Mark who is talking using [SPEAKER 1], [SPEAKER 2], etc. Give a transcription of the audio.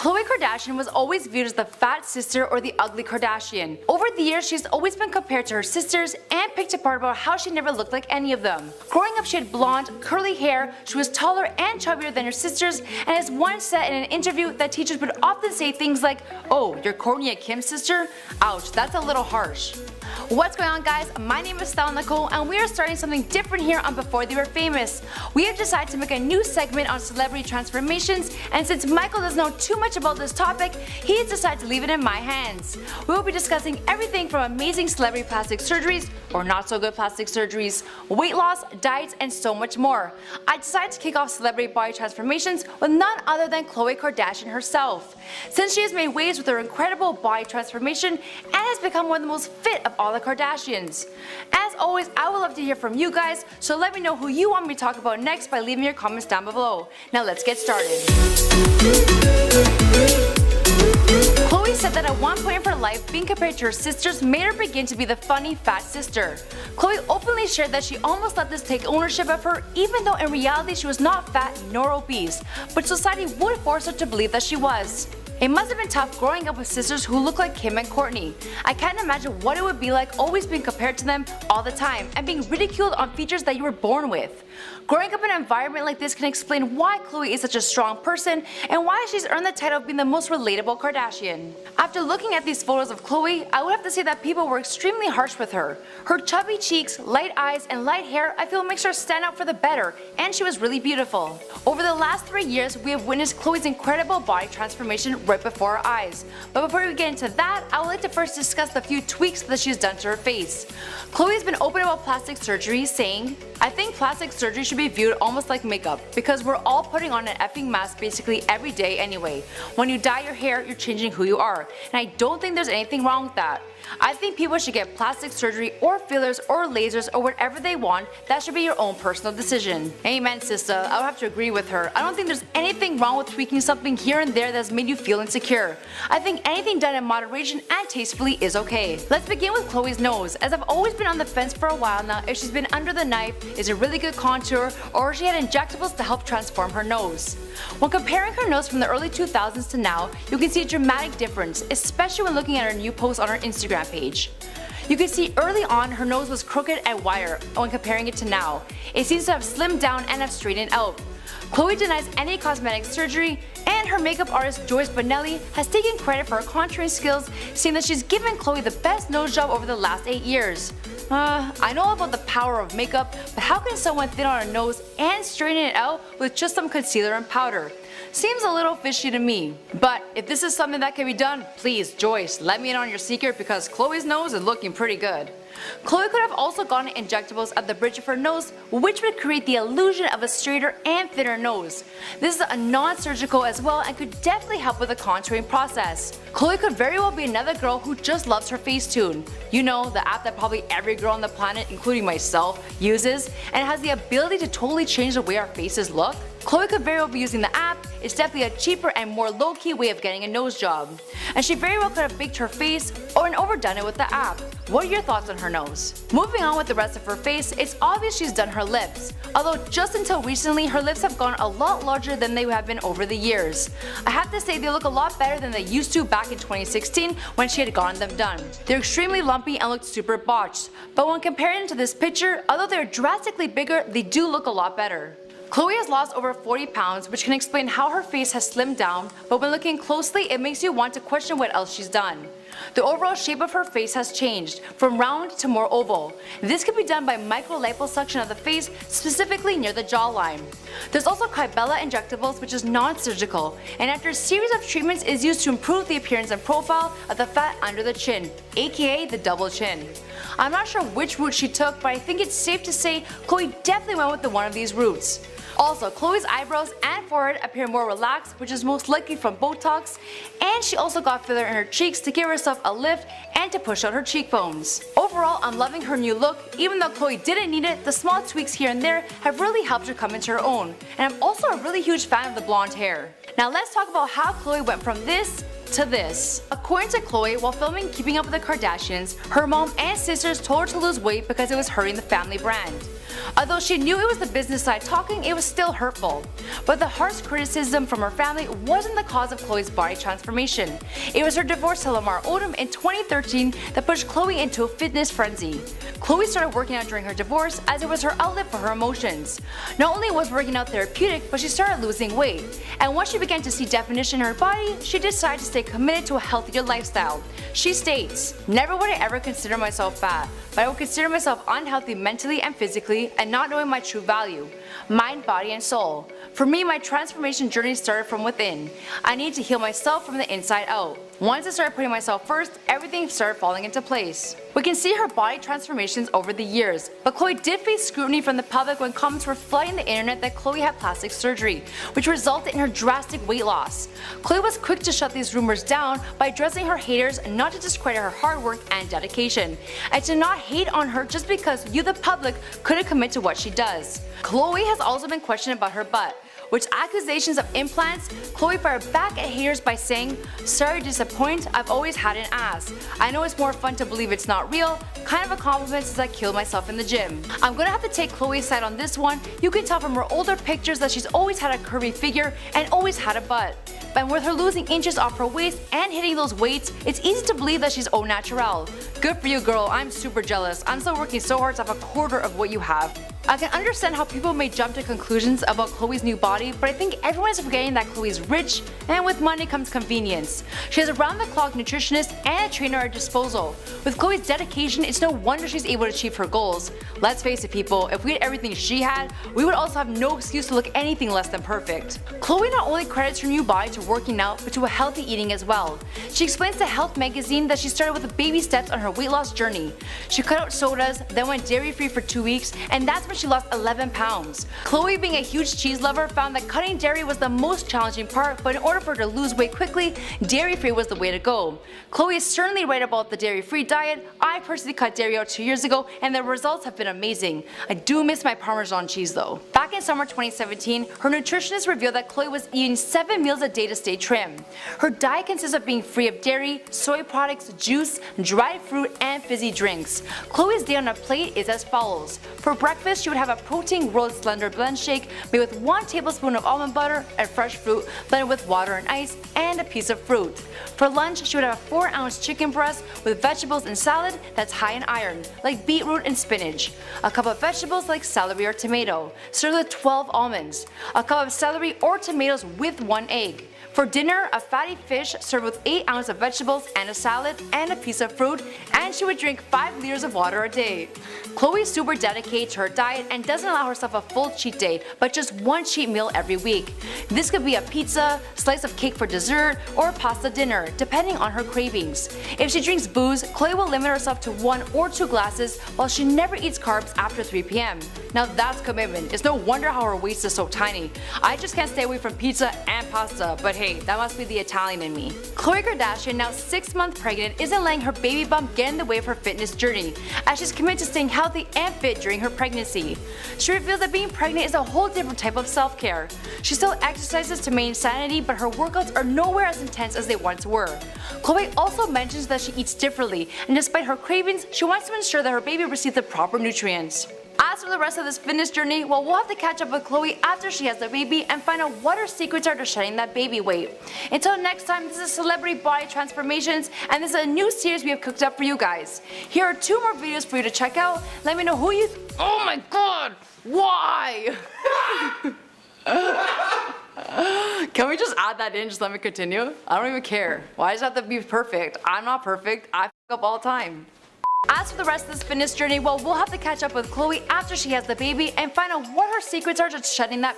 [SPEAKER 1] Khloe Kardashian was always viewed as the fat sister or the ugly Kardashian. Over the years, she's always been compared to her sisters and picked apart about how she never looked like any of them. Growing up, she had blonde, curly hair, she was taller and chubbier than her sisters, and as once said in an interview that teachers would often say things like, "Oh, you're Kourtney and Kim's sister? Ouch, that's a little harsh." What's going on, guys? My name is Stella Nicole and we are starting something different here on Before They Were Famous. We have decided to make a new segment on celebrity transformations, and since Michael doesn't know too much about this topic, he has decided to leave it in my hands. We will be discussing everything from amazing celebrity plastic surgeries or not so good plastic surgeries, weight loss, diets, and so much more. I decided to kick off celebrity body transformations with none other than Khloe Kardashian herself, since she has made waves with her incredible body transformation and has become one of the most fit of all the Kardashians. As always, I would love to hear from you guys, so let me know who you want me to talk about next by leaving your comments down below. Now let's get started. Khloe said that at one point of her life, being compared to her sisters made her begin to be the funny fat sister. Khloe openly shared that she almost let this take ownership of her, even though in reality she was not fat nor obese, but society would force her to believe that she was. It must have been tough growing up with sisters who look like Kim and Kourtney. I can't imagine what it would be like always being compared to them all the time and being ridiculed on features that you were born with. Growing up in an environment like this can explain why Khloe is such a strong person and why she's earned the title of being the most relatable Kardashian. After looking at these photos of Khloe, I would have to say that people were extremely harsh with her. Her chubby cheeks, light eyes, and light hair I feel makes her stand out for the better, and she was really beautiful. Over the last 3 years, we have witnessed Khloe's incredible body transformation right before our eyes. But before we get into that, I would like to first discuss the few tweaks that she's done to her face. Khloe has been open about plastic surgery, saying, "I think plastic surgery should be viewed almost like makeup, because we're all putting on an effing mask basically every day anyway. When you dye your hair, you're changing who you are, and I don't think there's anything wrong with that. I think people should get plastic surgery or fillers or lasers or whatever they want. That should be your own personal decision." Amen, sister. I would have to agree with her. I don't think there's anything wrong with tweaking something here and there that's made you feel insecure. I think anything done in moderation and tastefully is okay. Let's begin with Khloe's nose, as I've always been on the fence for a while now if she's been under the knife, is a really good contour, or she had injectables to help transform her nose. When comparing her nose from the early 2000s to now, you can see a dramatic difference, especially when looking at her new post on her Instagram page. You can see early on her nose was crooked and wider when comparing it to now. It seems to have slimmed down and have straightened out. Khloe denies any cosmetic surgery, and her makeup artist Joyce Bonelli has taken credit for her contouring skills, saying that she's given Khloe the best nose job over the last 8 years. I know about the power of makeup, but how can someone thin out her nose and straighten it out with just some concealer and powder? Seems a little fishy to me. But if this is something that can be done, please, Joyce, let me in on your secret, because Khloe's nose is looking pretty good. Khloe could have also gotten injectables at the bridge of her nose, which would create the illusion of a straighter and thinner nose. This is a non-surgical as well and could definitely help with the contouring process. Khloe could very well be another girl who just loves her Facetune. You know, the app that probably every girl on the planet, including myself, uses, and has the ability to totally change the way our faces look. Khloe could very well be using the app. It's definitely a cheaper and more low-key way of getting a nose job. And she very well could have baked her face or overdone it with the app. What are your thoughts on her nose? Moving on with the rest of her face, it's obvious she's done her lips. Although just until recently, her lips have gone a lot larger than they have been over the years. I have to say they look a lot better than they used to back in 2016 when she had gotten them done. They're extremely lumpy and look super botched, but when compared to this picture, although they're drastically bigger, they do look a lot better. Khloe has lost over 40 pounds, which can explain how her face has slimmed down, but when looking closely, it makes you want to question what else she's done. The overall shape of her face has changed, from round to more oval. This can be done by micro-liposuction of the face, specifically near the jawline. There's also Kybella injectables, which is non-surgical, and after a series of treatments is used to improve the appearance and profile of the fat under the chin, aka the double chin. I'm not sure which route she took, but I think it's safe to say Khloe definitely went with one of these routes. Also, Khloe's eyebrows and forehead appear more relaxed, which is most likely from Botox, and she also got filler in her cheeks to give herself a lift and to push out her cheekbones. Overall, I'm loving her new look. Even though Khloe didn't need it, the small tweaks here and there have really helped her come into her own, and I'm also a really huge fan of the blonde hair. Now let's talk about how Khloe went from this to this. According to Khloe, while filming Keeping Up with the Kardashians, her mom and sisters told her to lose weight because it was hurting the family brand. Although she knew it was the business side talking, it was still hurtful. But the harsh criticism from her family wasn't the cause of Khloe's body transformation. It was her divorce to Lamar Odom in 2013 that pushed Khloe into a fitness frenzy. Khloe started working out during her divorce as it was her outlet for her emotions. Not only was working out therapeutic, but she started losing weight. And once she began to see definition in her body, she decided to stay committed to a healthier lifestyle. She states, "Never would I ever consider myself fat, but I would consider myself unhealthy mentally and physically and not knowing my true value, mind, body, and soul. For me, my transformation journey started from within. I need to heal myself from the inside out. Once I started putting myself first, everything started falling into place." We can see her body transformations over the years, but Khloe did face scrutiny from the public when comments were flooding the internet that Khloe had plastic surgery, which resulted in her drastic weight loss. Khloe was quick to shut these rumors down by addressing her haters not to discredit her hard work and dedication, and to not hate on her just because you the public couldn't commit to what she does. Khloe has also been questioned about her butt, which accusations of implants, Khloe fired back at haters by saying, "Sorry to disappoint, I've always had an ass. I know it's more fun to believe it's not real, kind of a compliment since I killed myself in the gym." I'm gonna have to take Khloe's side on this one. You can tell from her older pictures that she's always had a curvy figure and always had a butt. But with her losing inches off her waist and hitting those weights, it's easy to believe that she's au naturel. Good for you, girl. I'm super jealous. I'm still working so hard to have a quarter of what you have. I can understand how people may jump to conclusions about Khloe's new body, but I think everyone is forgetting that Khloe's rich, and with money comes convenience. She has a round-the-clock nutritionist and a trainer at her disposal. With Khloe's dedication, it's no wonder she's able to achieve her goals. Let's face it, people, if we had everything she had, we would also have no excuse to look anything less than perfect. Khloe not only credits her new body to working out, but to a healthy eating as well. She explains to Health magazine that she started with the baby steps on her weight loss journey. She cut out sodas, then went dairy-free for 2 weeks, and that's when she lost 11 pounds. Khloe, being a huge cheese lover, found that cutting dairy was the most challenging part, but in order for her to lose weight quickly, dairy-free was the way to go. Khloe is certainly right about the dairy-free diet. I personally cut dairy out 2 years ago, and the results have been amazing. I do miss my Parmesan cheese though. Back in summer 2017, her nutritionist revealed that Khloe was eating 7 meals a day to stay trim. Her diet consists of being free of dairy, soy products, juice, dried fruit, and fizzy drinks. Khloe's day on a plate is as follows. For breakfast, she would have a protein-rich slender blend shake made with 1 tablespoon of almond butter and fresh fruit blended with water and ice, and a piece of fruit. For lunch, she would have a 4-ounce chicken breast with vegetables and salad that's high in iron, like beetroot and spinach. A cup of vegetables like celery or tomato, served with 12 almonds. A cup of celery or tomatoes with 1 egg. For dinner, a fatty fish served with 8 ounces of vegetables and a salad and a piece of fruit, and she would drink 5 liters of water a day. Khloe is super dedicated to her diet and doesn't allow herself a full cheat day, but just 1 cheat meal every week. This could be a pizza, slice of cake for dessert, or pasta dinner, depending on her cravings. If she drinks booze, Khloe will limit herself to 1 or 2 glasses, while she never eats carbs after 3 p.m. Now that's commitment. It's no wonder how her waist is so tiny. I just can't stay away from pizza and pasta, but hey, that must be the Italian in me. Khloe Kardashian, now 6 months pregnant, isn't letting her baby bump get in the way of her fitness journey, as she's committed to staying healthy and fit during her pregnancy. She reveals that being pregnant is a whole different type of self-care. She still exercises to maintain sanity, but her workouts are nowhere as intense as they once were. Khloe also mentions that she eats differently, and despite her cravings, she wants to ensure that her baby receives the proper nutrients. As for the rest of this fitness journey, well, we'll have to catch up with Khloe after she has the baby and find out what her secrets are to shedding that baby weight. Until next time, this is Celebrity Body Transformations, and this is a new series we have cooked up for you guys. Here are 2 more videos for you to check out. Let me know who you oh my god! Why? Can we just add that in? Just let me continue? I don't even care. Why does it have to be perfect? I'm not perfect. I f up all the time. As for the rest of this fitness journey, well, we'll have to catch up with Khloe after she has the baby and find out what her secrets are to shedding that